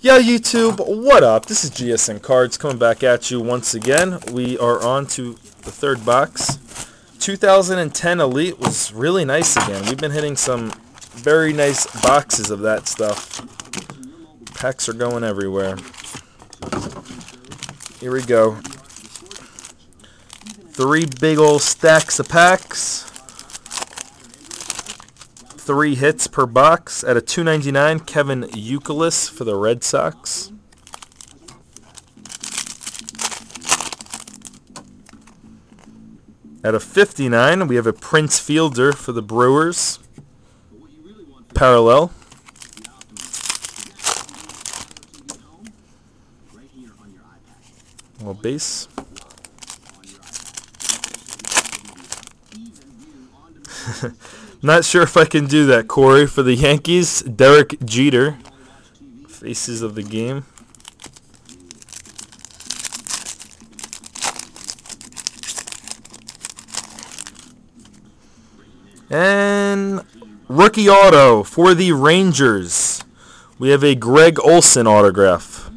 Yo YouTube, what up? This is GSNCards coming back at you once again. We are on to the third box. 2010 Elite was really nice again. We've been hitting some very nice boxes of that stuff. Packs are going everywhere. Here we go. 3 big old stacks of packs. 3 hits per box at a $2.99. Kevin Youkilis for the Red Sox. At a $59, we have a Prince Fielder for the Brewers. Parallel. Well, base. Not sure if I can do that, Corey. For the Yankees, Derek Jeter. Faces of the game. And rookie auto for the Rangers. We have a Greg Olson autograph.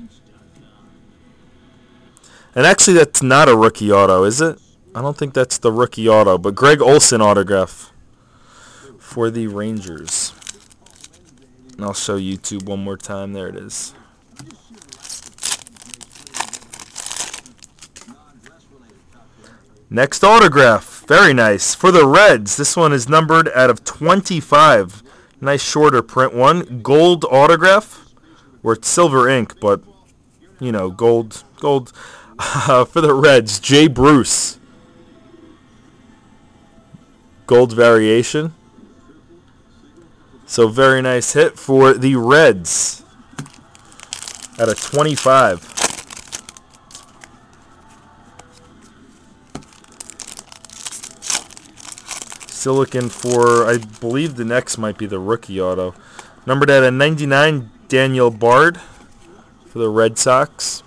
And actually, that's not a rookie auto, is it? I don't think that's the rookie auto, but Greg Olson autograph for the Rangers. And I'll show YouTube one more time. There it is. Next autograph. Very nice. For the Reds, this one is numbered out of 25. Nice shorter print one. Gold autograph. Or it's silver ink, but, you know, gold. For the Reds, Jay Bruce. Gold variation. So very nice hit for the Reds at a 25. Still looking for, I believe the next might be the rookie auto. Numbered at a 99, Daniel Bard for the Red Sox.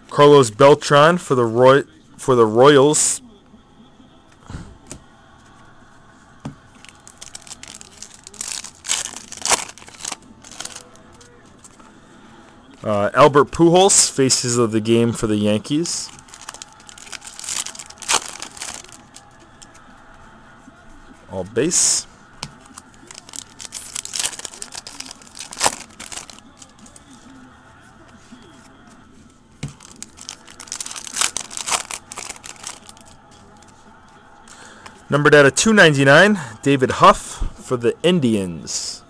Carlos Beltran for the Royals. Albert Pujols, faces of the game for the Yankees. All base. Numbered at a $2.99, David Huff for the Indians.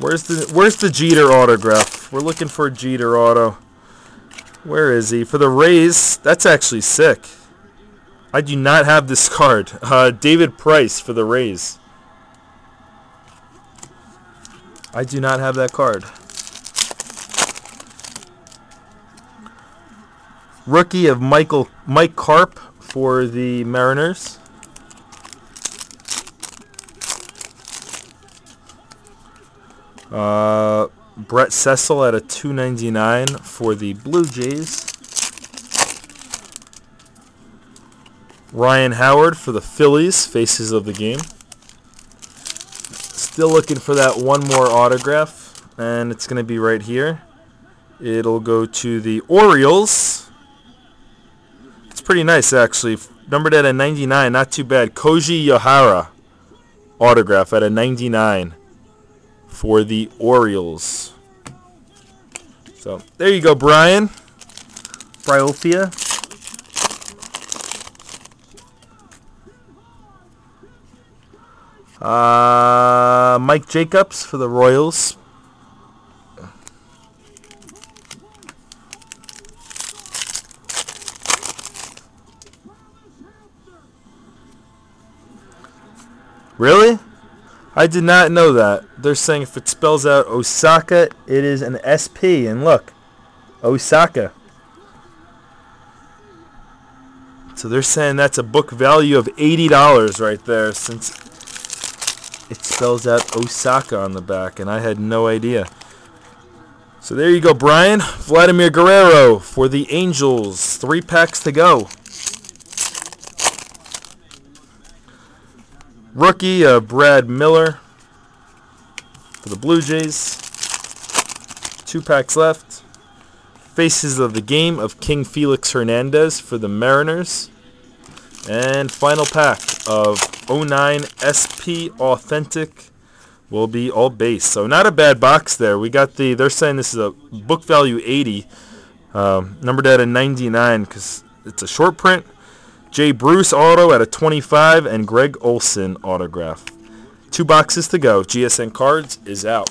Where's the Jeter autograph? We're looking for a Jeter auto. Where is he? For the Rays, that's actually sick. I do not have this card. David Price for the Rays. I do not have that card. Rookie of Mike Carp for the Mariners. Brett Cecil at a $2.99 for the Blue Jays. Ryan Howard for the Phillies, faces of the game. Still looking for that one more autograph, and it's going to be right here. It'll go to the Orioles. It's pretty nice, actually. Numbered at a 99, not too bad. Koji Yohara autograph at a 99 for the Orioles. So, there you go, Brian. Bryopia. Mike Jacobs for the Royals. Really? I did not know that. They're saying if it spells out Osaka, it is an SP. And look, Osaka. So they're saying that's a book value of $80 right there, since it spells out Osaka on the back, and I had no idea. So there you go, Brian. Vladimir Guerrero for the Angels. 3 packs to go. Rookie, Brad Miller for the Blue Jays. 2 packs left. Faces of the Game of King Felix Hernandez for the Mariners. And final pack of 09 SP Authentic will be all base. So not a bad box there. We got they're saying this is a book value 80. Numbered at a 99 because it's a short print. Jay Bruce auto at a 25 and Greg Olson autograph. 2 boxes to go. GSN Cards is out.